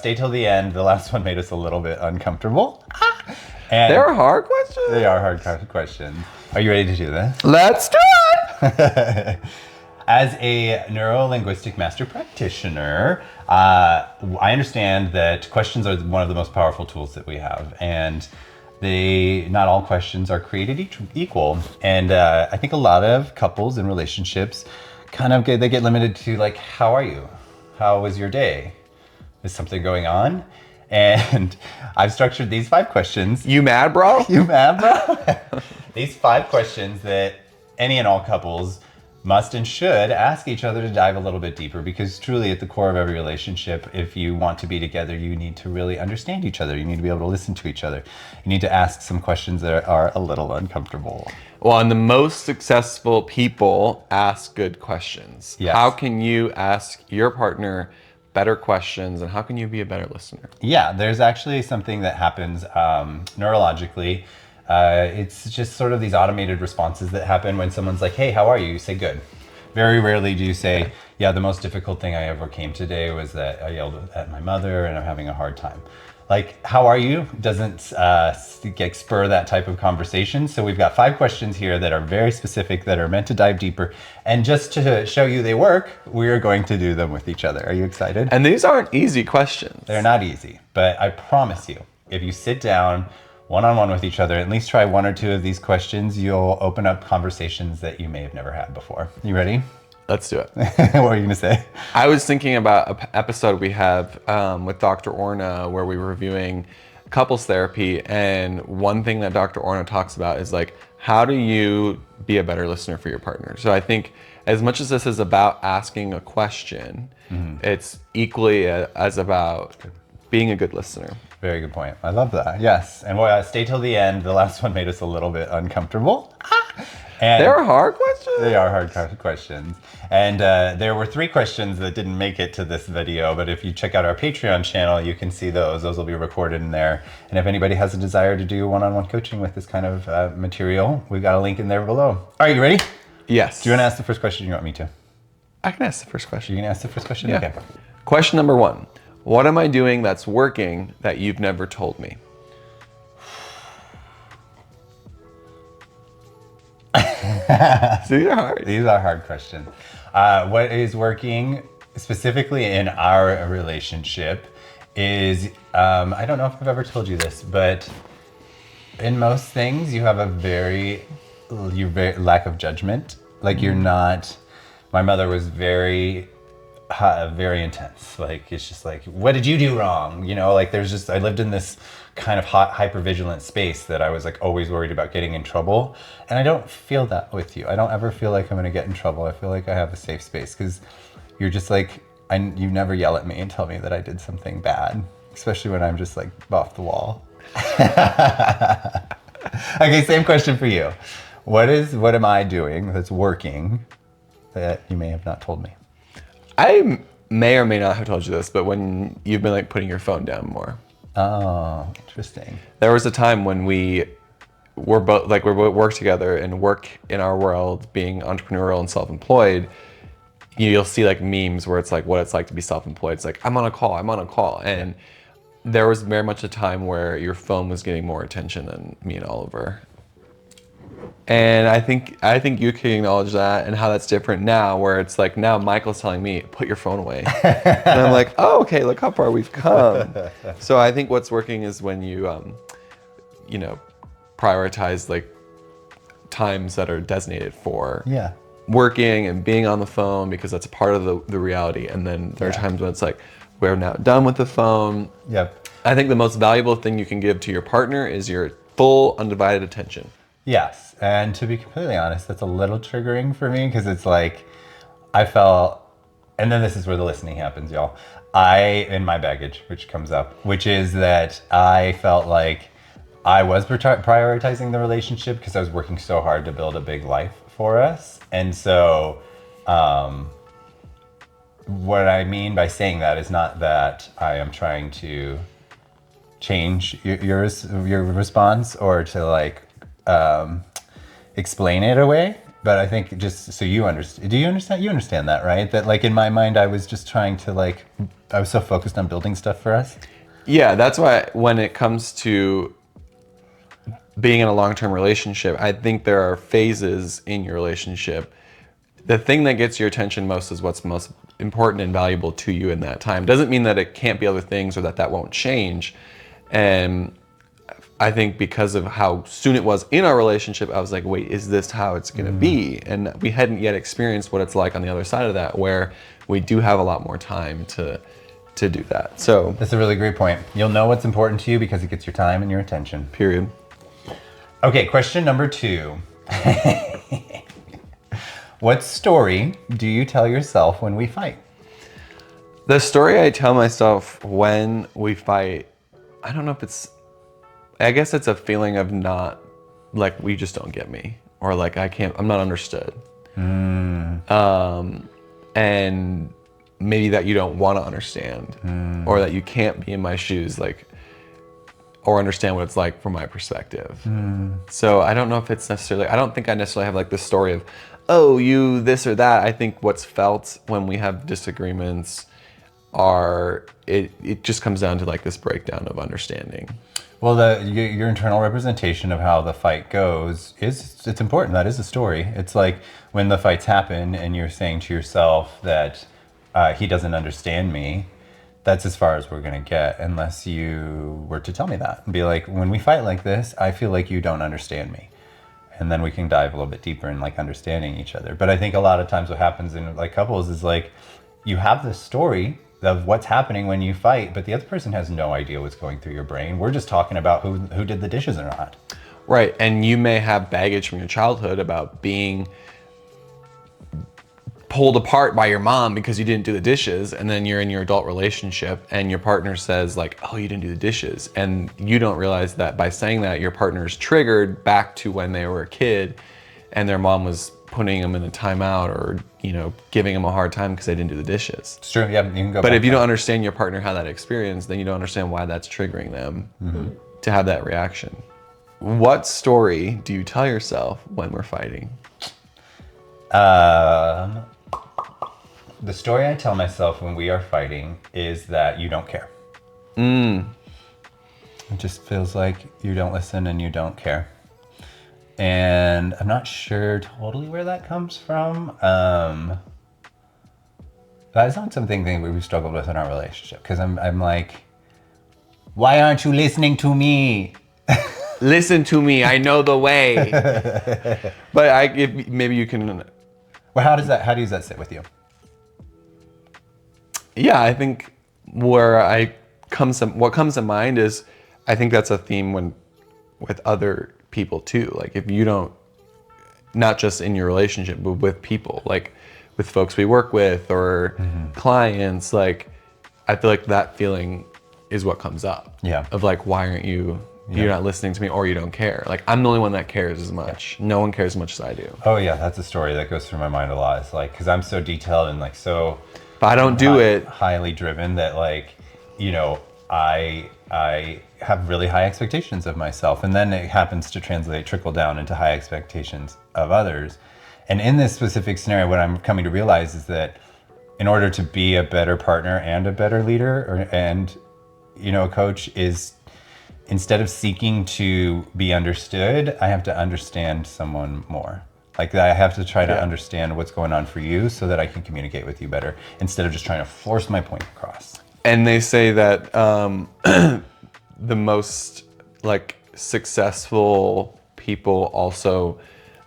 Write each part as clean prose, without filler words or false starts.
Stay till the end. The last one made us a little bit uncomfortable. And They're hard questions? they are hard questions. Are you ready to do this? Let's do it! As a neuro-linguistic master practitioner, I understand that questions are one of the most powerful tools that we have. And not all questions are created equal. And I think a lot of couples and relationships they get limited to like, how are you? How was your day? Is something going on? And I've structured these 5 questions. You mad, bro? You mad, bro? These 5 questions that any and all couples must and should ask each other to dive a little bit deeper, because truly at the core of every relationship, if you want to be together, you need to really understand each other. You need to be able to listen to each other. You need to ask some questions that are a little uncomfortable. Well, and the most successful people ask good questions. Yes. How can you ask your partner better questions, and how can you be a better listener? Yeah, there's actually something that happens neurologically. It's just sort of these automated responses that happen when someone's like, hey, how are you? You say good. Very rarely do you say, yeah, the most difficult thing I ever came today was that I yelled at my mother and I'm having a hard time. Like, how are you? Doesn't spur that type of conversation. So we've got 5 questions here that are very specific, that are meant to dive deeper. And just to show you they work, we are going to do them with each other. Are you excited? And these aren't easy questions. They're not easy, but I promise you, if you sit down one-on-one with each other, at least try 1 or 2 of these questions, you'll open up conversations that you may have never had before. You ready? Let's do it. What were you gonna say? I was thinking about an episode we have with Dr. Orna where we were reviewing couples therapy, and one thing that Dr. Orna talks about is like, how do you be a better listener for your partner? So I think as much as this is about asking a question, it's equally as about being a good listener. Very good point. I love that. Yes. And stay till the end. The last one made us a little bit uncomfortable. And they're hard questions? They are hard questions. And there were 3 questions that didn't make it to this video, but if you check out our Patreon channel, you can see those. Those will be recorded in there. And if anybody has a desire to do one-on-one coaching with this kind of material, we've got a link in there below. All right, you ready? Yes. Do you want to ask the first question, or you want me to? I can ask the first question. You can ask the first question? Yeah. Okay. Question number 1. What am I doing that's working that you've never told me? These are hard. These are hard questions. What is working specifically in our relationship is, I don't know if I've ever told you this, but in most things you have a very lack of judgment. Like you're not, my mother was very intense. Like, it's just like, what did you do wrong? You know, like I lived in this kind of hyper-vigilant space that I was like always worried about getting in trouble. And I don't feel that with you. I don't ever feel like I'm gonna get in trouble. I feel like I have a safe space because you're just like, you never yell at me and tell me that I did something bad, especially when I'm just like off the wall. Okay, same question for you. What am I doing that's working that you may have not told me? I may or may not have told you this, but when you've been like putting your phone down more. Oh, interesting. There was a time when we work together and work in our world, being entrepreneurial and self-employed. You'll see like memes where it's like what it's like to be self-employed. It's like, I'm on a call. And there was very much a time where your phone was getting more attention than me and Oliver. And I think you can acknowledge that and how that's different now, where it's like now Michael's telling me, put your phone away. And I'm like, oh, okay, look how far we've come. So I think what's working is when you, prioritize like times that are designated for working and being on the phone, because that's a part of the reality. And then there are times when it's like, we're now done with the phone. Yep. I think the most valuable thing you can give to your partner is your full undivided attention. Yes, and to be completely honest, that's a little triggering for me because it's like, I felt, and then this is where the listening happens, y'all. In my baggage, which comes up, which is that I felt like I was prioritizing the relationship because I was working so hard to build a big life for us. And so, what I mean by saying that is not that I am trying to change your response or to like, explain it away. But I think just so you understand, do you understand? You understand that, right? That like in my mind, I was just trying to like, I was so focused on building stuff for us. Yeah, that's why when it comes to being in a long-term relationship, I think there are phases in your relationship. The thing that gets your attention most is what's most important and valuable to you in that time. Doesn't mean that it can't be other things or that won't change. And I think because of how soon it was in our relationship, I was like, wait, is this how it's going to be? And we hadn't yet experienced what it's like on the other side of that, where we do have a lot more time to do that. So That's a really great point. You'll know what's important to you because it gets your time and your attention. period. Okay, question number 2. What story do you tell yourself when we fight? The story I tell myself when we fight, I don't know if it's, I guess it's a feeling of not, like, we just don't get me, or like I'm not understood. And maybe that you don't want to understand, or that you can't be in my shoes, like, or understand what it's like from my perspective. So I don't know if it's necessarily, I don't think I necessarily have like this story of, oh, you this or that. I think what's felt when we have disagreements it just comes down to like this breakdown of understanding. Well, your internal representation of how the fight goes it's important. That is a story. It's like when the fights happen and you're saying to yourself that he doesn't understand me. That's as far as we're gonna get, unless you were to tell me that and be like, when we fight like this, I feel like you don't understand me. And then we can dive a little bit deeper in like understanding each other. But I think a lot of times what happens in like couples is like, you have this story of what's happening when you fight, but the other person has no idea what's going through your brain. We're just talking about who did the dishes or not. Right, and you may have baggage from your childhood about being pulled apart by your mom because you didn't do the dishes, and then you're in your adult relationship and your partner says like, oh, you didn't do the dishes, and you don't realize that by saying that your partner is triggered back to when they were a kid and their mom was putting them in a timeout, or giving them a hard time because they didn't do the dishes. It's true. Yeah, you can go. But back if you to don't understand your partner how that experience, then you don't understand why that's triggering them to have that reaction. What story do you tell yourself when we're fighting? The story I tell myself when we are fighting is that you don't care. It just feels like you don't listen and you don't care. And I'm not sure totally where that comes from. That is not something that we've struggled with in our relationship, because I'm like, why aren't you listening to me? Listen to me, I know the way. But maybe you can. Well, how does that sit with you? Yeah, I think what comes to mind is, I think that's a theme with other people too. Like if you don't, not just in your relationship, but with people, like with folks we work with or clients, like I feel like that feeling is what comes up. Yeah. Of like, why aren't you're not listening to me, or you don't care. Like I'm the only one that cares as much. Yeah. No one cares as much as I do. Oh yeah, that's a story that goes through my mind a lot. It's like, because I'm so detailed and like so. But I don't do it. Highly driven that like, I have really high expectations of myself, and then it happens to trickle down into high expectations of others. And in this specific scenario, what I'm coming to realize is that in order to be a better partner and a better leader and a coach, is instead of seeking to be understood, I have to understand someone more. Like I have to try to understand what's going on for you so that I can communicate with you better, instead of just trying to force my point across. And they say that the most like successful people also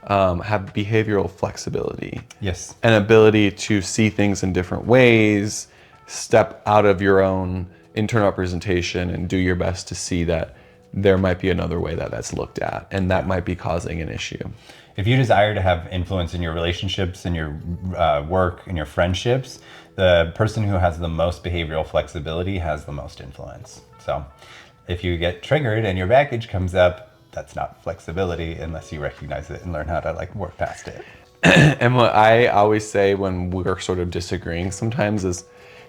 have behavioral flexibility. Yes. An ability to see things in different ways, step out of your own internal representation and do your best to see that there might be another way that's looked at, and that might be causing an issue. If you desire to have influence in your relationships, in your work, in your friendships, the person who has the most behavioral flexibility has the most influence. So if you get triggered and your baggage comes up, that's not flexibility unless you recognize it and learn how to like work past it. And what I always say when we're sort of disagreeing sometimes is,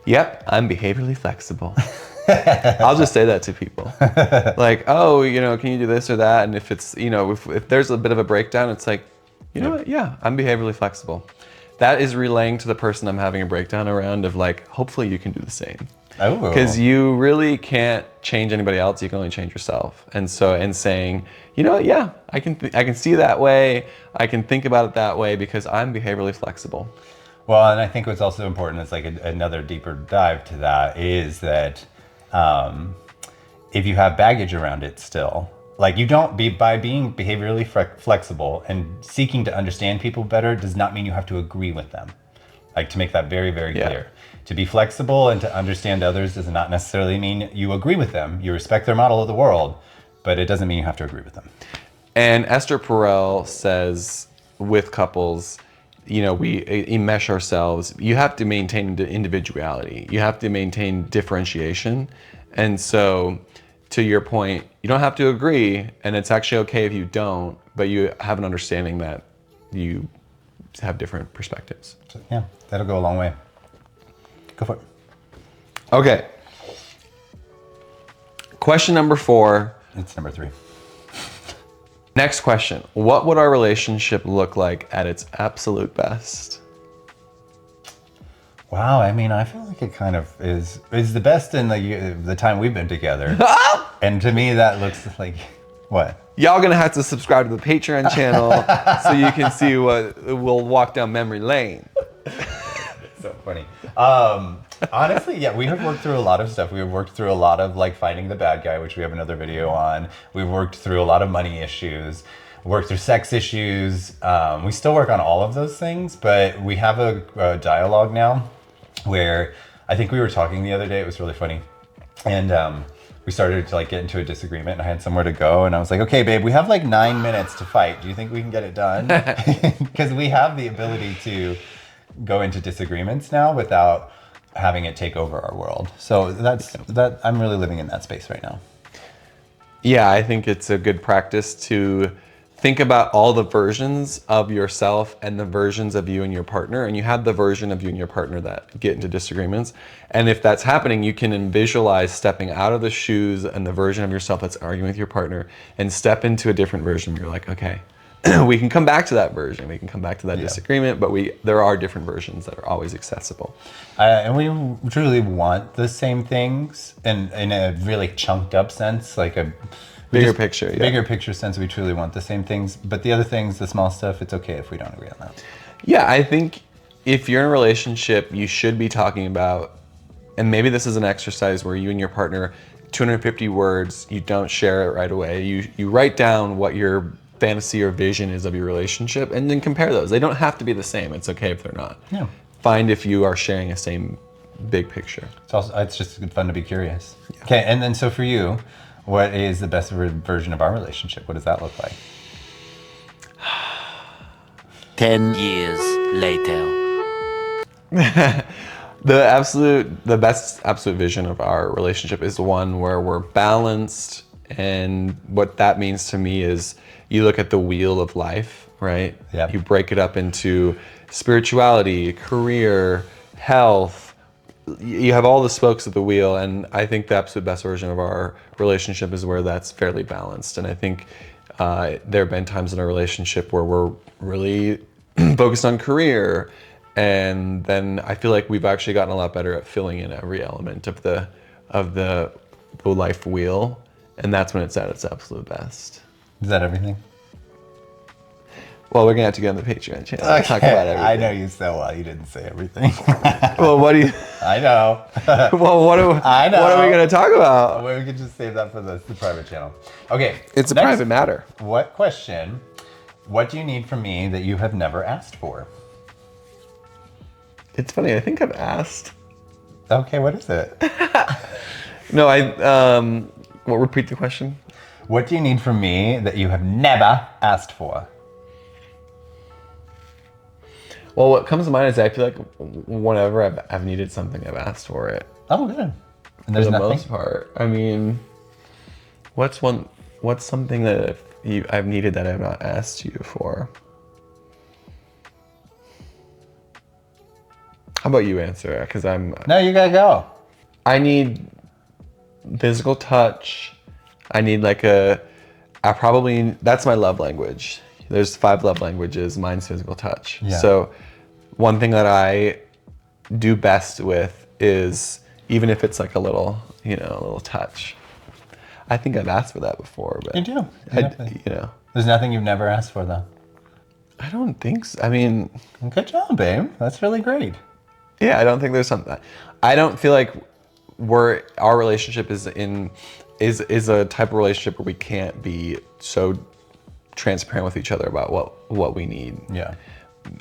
yep, I'm behaviorally flexible. I'll just say that to people. Like, oh, can you do this or that? And if it's, if there's a bit of a breakdown, it's like, You know what? Yeah, I'm behaviorally flexible. That is relaying to the person I'm having a breakdown around of like, hopefully you can do the same. Oh. Because you really can't change anybody else. You can only change yourself. And so, and saying, you know what? Yeah, I can see that way. I can think about it that way because I'm behaviorally flexible. Well, and I think what's also important is like another deeper dive to that is that if you have baggage around it still, like you don't be by being behaviorally flexible and seeking to understand people better does not mean you have to agree with them. Like to make that very, very clear. To be flexible and to understand others does not necessarily mean you agree with them. You respect their model of the world, but it doesn't mean you have to agree with them. And Esther Perel says with couples, you know, we enmesh ourselves. You have to maintain individuality. You have to maintain differentiation. And so to your point, you don't have to agree, and it's actually okay if you don't, but you have an understanding that you have different perspectives. So, yeah, that'll go a long way. Go for it. Okay. Question number 4. It's number 3. Next question. What would our relationship look like at its absolute best? Wow, I mean, I feel like it kind of is the best in the time we've been together. And to me, that looks like, what? Y'all gonna have to subscribe to the Patreon channel so you can see what we'll walk down memory lane. So funny. Honestly, yeah, we have worked through a lot of stuff. We have worked through a lot of like finding the bad guy, which we have another video on. We've worked through a lot of money issues, worked through sex issues. We still work on all of those things, but we have a dialogue now where I think we were talking the other day. It was really funny. And we started to like get into a disagreement and I had somewhere to go. And I was like, okay, babe, we have like 9 minutes to fight. Do you think we can get it done? Because we have the ability to go into disagreements now without having it take over our world. So that I'm really living in that space right now. Yeah, I think it's a good practice to think about all the versions of yourself and the versions of you and your partner, and you have the version of you and your partner that get into disagreements. And if that's happening, you can visualize stepping out of the shoes and the version of yourself that's arguing with your partner and step into a different version. You're like, okay, we can come back to that version. We can come back to that disagreement, but there are different versions that are always accessible. And we truly want the same things in a really chunked up sense, like a bigger picture. Yeah. Bigger picture sense, we truly want the same things. But the other things, the small stuff, it's okay if we don't agree on that. Yeah, I think if you're in a relationship, you should be talking about, and maybe this is an exercise where you and your partner, 250 words, you don't share it right away. You write down what your fantasy or vision is of your relationship and then compare those. They don't have to be the same. It's okay if they're not. Yeah. Find if you are sharing a same big picture. It's just fun to be curious. Yeah. Okay, and then so for you, what is the best version of our relationship? What does that look like? 10 years later. The best absolute vision of our relationship is one where we're balanced, and what that means to me is you look at the wheel of life, right? Yeah. You break it up into spirituality, career, health. You have all the spokes of the wheel, and I think the absolute best version of our relationship is where that's fairly balanced. And I think there have been times in our relationship where we're really focused on career, and then I feel like we've actually gotten a lot better at filling in every element of the life wheel, and that's when it's at its absolute best. Is that everything? Well, we're gonna have to get on the Patreon channel and talk about everything. I know you so well. You didn't say everything. Well, what do you? I know. Well, I know. What are we gonna talk about? Well, we could just save that for the private channel. Okay. It's a next, private matter. What do you need from me that you have never asked for? It's funny. I think I've asked. Okay, what is it? No, Well, repeat the question. What do you need from me that you have never asked for? Well, what comes to mind is I feel like whenever I've needed something, I've asked for it. Oh, good. And For there's the nothing. most part. I mean, what's something that I've needed that I've not asked you for? How about you answer it? Because No, you gotta go. I need physical touch. I need that's my love language. There's 5 love languages. Mine's physical touch. Yeah. So one thing that I do best with is, even if it's like a little, a little touch. I think I've asked for that before, but You do. There's nothing you've never asked for, though. I don't think so. I mean, Good job, babe. That's really great. yeah, I don't think there's something. I don't feel like our relationship is a type of relationship where we can't be so transparent with each other about what we need. Yeah.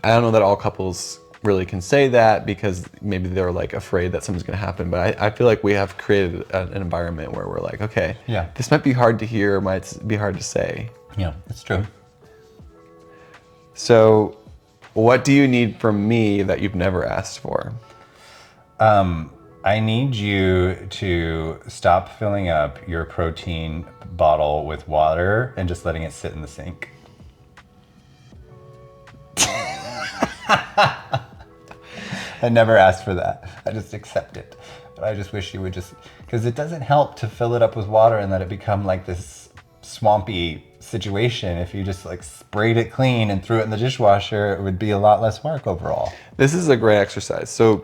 I don't know that all couples really can say that, because maybe they're like afraid that something's going to happen. But I feel like we have created an environment where we're like, okay, Yeah. this might be hard to hear, might be hard to say. Yeah, that's true. So what do you need from me that you've never asked for? I need you to stop filling up your protein bottle with water and just letting it sit in the sink. I never asked for that. I just accept it. But I just wish you would because it doesn't help to fill it up with water and let it become like this swampy situation. If you just like sprayed it clean and threw it in the dishwasher, it would be a lot less work overall. This is a great exercise. So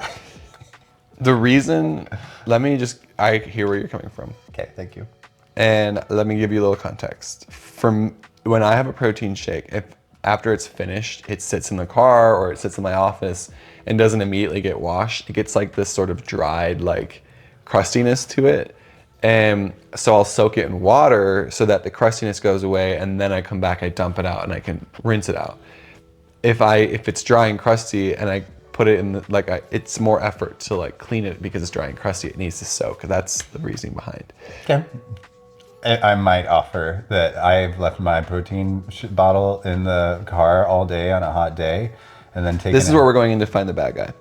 the reason, I hear where you're coming from. Okay, thank you. And let me give you a little context. From when I have a protein shake, if after it's finished, it sits in the car or it sits in my office and doesn't immediately get washed, it gets like this sort of dried, like crustiness to it. And so I'll soak it in water so that the crustiness goes away, and then I come back, I dump it out, and I can rinse it out. If it's dry and crusty and I put it in it's more effort to like clean it because it's dry and crusty. It needs to soak. That's the reasoning behind. Okay. I might offer that I've left my protein bottle in the car all day on a hot day, and then taken. This is where we're going in to find the bad guy.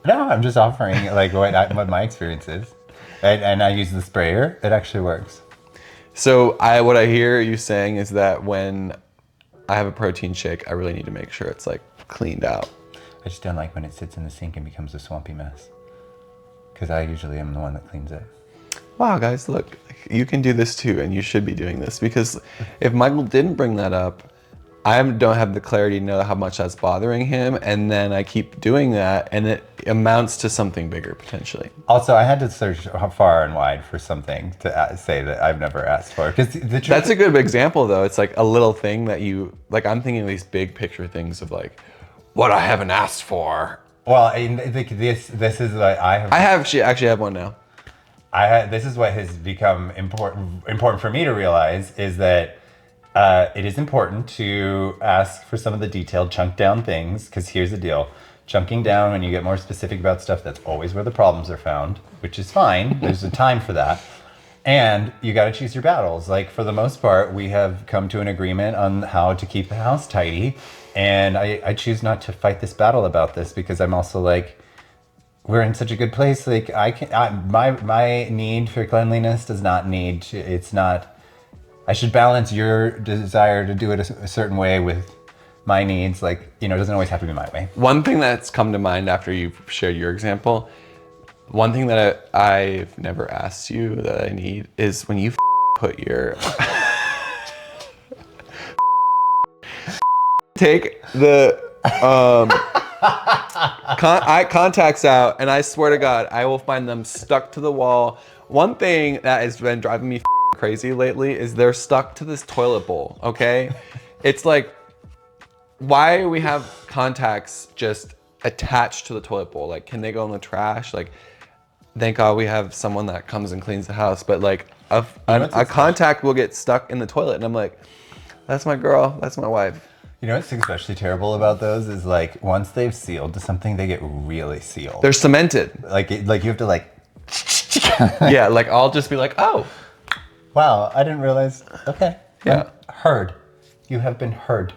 No, I'm just offering like what my experience is, and I use the sprayer. It actually works. So what I hear you saying is that when I have a protein shake, I really need to make sure it's like cleaned out. I just don't like when it sits in the sink and becomes a swampy mess, because I usually am the one that cleans it. Wow, guys, look, you can do this too, and you should be doing this, because if Michael didn't bring that up, I don't have the clarity to know how much that's bothering him, and then I keep doing that, and it amounts to something bigger potentially. Also, I had to search far and wide for something to say that I've never asked for, because That's a good example, though. It's like a little thing that you like. I'm thinking of these big picture things of like what I haven't asked for. Well, this is what I have. I actually have one now. This is what has become important for me to realize, is that it is important to ask for some of the detailed chunk down things, because here's the deal. Chunking down, when you get more specific about stuff, that's always where the problems are found, which is fine. There's a time for that. And you got to choose your battles. Like, for the most part, we have come to an agreement on how to keep the house tidy. And I choose not to fight this battle about this, because I'm also like, we're in such a good place. Like, my need for cleanliness does not need to, it's not, I should balance your desire to do it a certain way with my needs. Like, it doesn't always have to be my way. One thing that's come to mind after you've shared your example, one thing that I've never asked you that I need is when you put your take the eye contacts out, and I swear to God, I will find them stuck to the wall. One thing that has been driving me crazy lately is they're stuck to this toilet bowl, okay? It's like, why do we have contacts just attached to the toilet bowl? Like, can they go in the trash? Like, thank God we have someone that comes and cleans the house, but like a contact will get stuck in the toilet, and I'm like, that's my girl, that's my wife. What's especially terrible about those is, like, once they've sealed to something, they get really sealed. They're cemented. Like you have to like. Yeah, like I'll just be like, oh. Wow, I didn't realize. Okay. Yeah. Heard. You have been heard.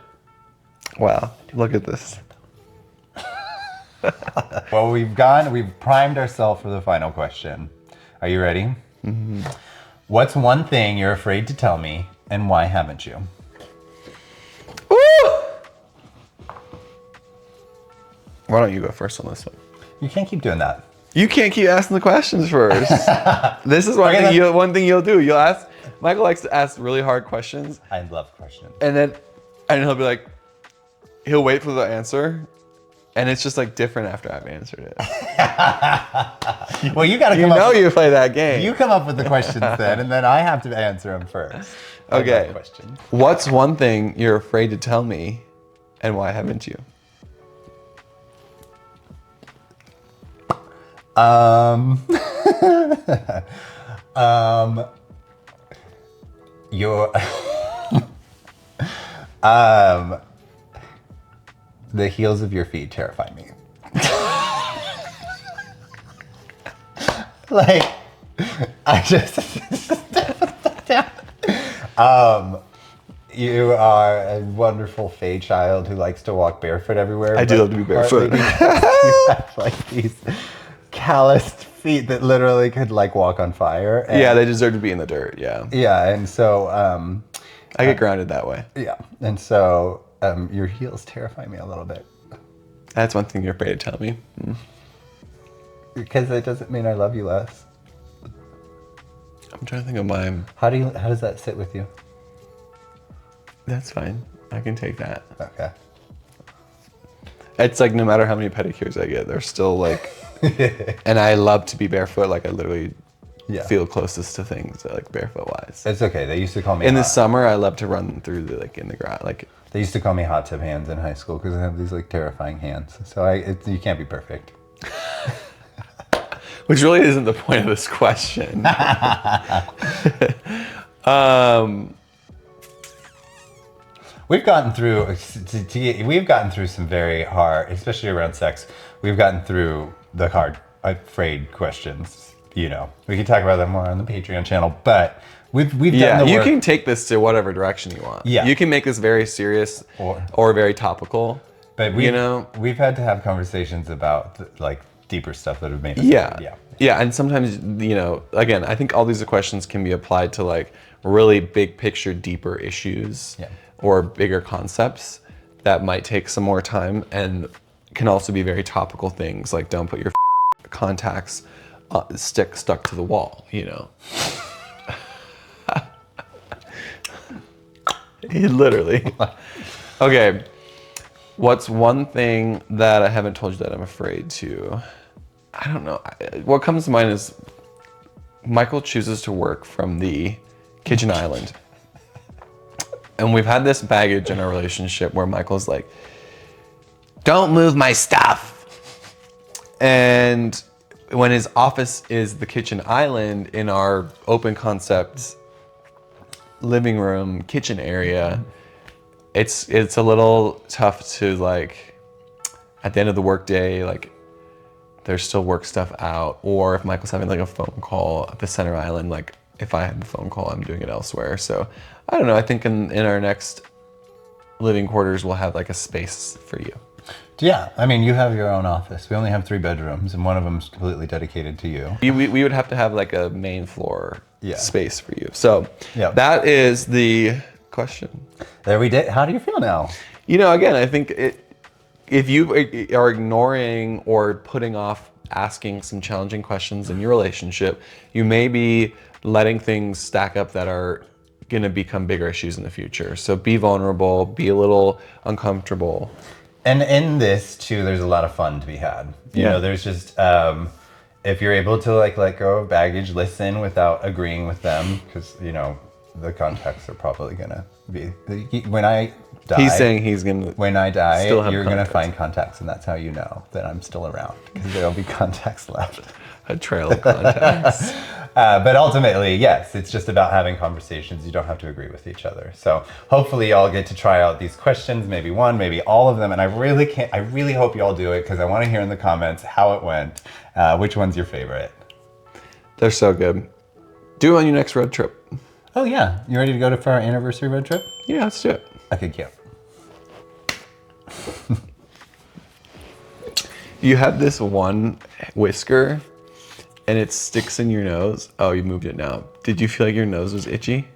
Wow, look at this. Well, we've primed ourselves for the final question. Are you ready? Mm-hmm. What's one thing you're afraid to tell me, and why haven't you? Ooh! Why don't you go first on this one? You can't keep doing that. You can't keep asking the questions first. This is one thing you'll do. You'll ask. Michael likes to ask really hard questions. I love questions. And then And he'll wait for the answer, and it's just like different after I've answered it. Well, you got to You come know up. you play that game. You come up with the questions then, and then I have to answer them first. Okay. Question. What's one thing you're afraid to tell me, and why haven't you? Your the heels of your feet terrify me. Like, I just you are a wonderful Fey child who likes to walk barefoot everywhere. I do love to be barefoot. You have like these calloused feet that literally could like walk on fire. And, Yeah, they deserve to be in the dirt. Yeah. yeah, and so I get grounded that way. yeah, and so your heels terrify me a little bit That's one thing you're afraid to tell me. because it doesn't mean I love you less. I'm trying to think of mine. How does that sit with you? That's fine. I can take that. Okay. It's like no matter how many pedicures I get, they're still like. And I love to be barefoot. Like I literally Yeah. feel closest to things like barefoot wise. It's okay. They used to call me In the hot. summer, I love to run through the like in the grass. Like They used to call me hot tub hands in high school because I have these like terrifying hands. So you can't be perfect. which really isn't the point of this question. We've gotten through some very hard, especially around sex. We've gotten through the hard, afraid questions. You know, we can talk about them more on the Patreon channel, but we've Yeah, done the you work. can take this to whatever direction you want. Yeah. You can make this very serious or very topical. But we've had to have conversations about like deeper stuff that have made us. Yeah, and sometimes, you know, again, I think all these questions can be applied to like really big picture, deeper issues or bigger concepts that might take some more time and can also be very topical things like don't put your contacts stuck to the wall, you know. Literally. Okay. What's one thing that I haven't told you that I'm afraid to? I don't know. What comes to mind is Michael chooses to work from the kitchen island. And we've had this baggage in our relationship where Michael's like, don't move my stuff. And when his office is the kitchen island in our open concept living room, kitchen area, it's a little tough to like, at the end of the workday, like there's still work stuff out. Or if Michael's having like a phone call at the center island, like if I have a phone call, I'm doing it elsewhere. So I don't know. I think in our next living quarters, we'll have like a space for you. Yeah, I mean, you have your own office. We only have 3 bedrooms, and one of them is completely dedicated to you. We would have to have like a main floor space for you. So Yeah. that is the question. There we did. How do you feel now? You know, again, I think if you are ignoring or putting off asking some challenging questions in your relationship, you may be letting things stack up that are going to become bigger issues in the future. So be vulnerable, be a little uncomfortable. And in this too, there's a lot of fun to be had. You know, there's just if you're able to like let go of baggage, listen without agreeing with them, because you know the contacts are probably gonna be when I die. He's saying he's gonna. When I die, still have you're gonna contacts. find contacts, and that's how you know that I'm still around, because there'll be contacts left. A trail of contacts. But ultimately, yes, it's just about having conversations. You don't have to agree with each other. So hopefully y'all get to try out these questions, maybe one, maybe all of them. And I really hope y'all do it, because I want to hear in the comments how it went. Which one's your favorite? They're so good. Do it on your next road trip. Oh yeah, you ready to go for our anniversary road trip? Yeah, let's do it. Okay, cute. You have this one whisker and it sticks in your nose. Oh, you moved it now. Did you feel like your nose was itchy?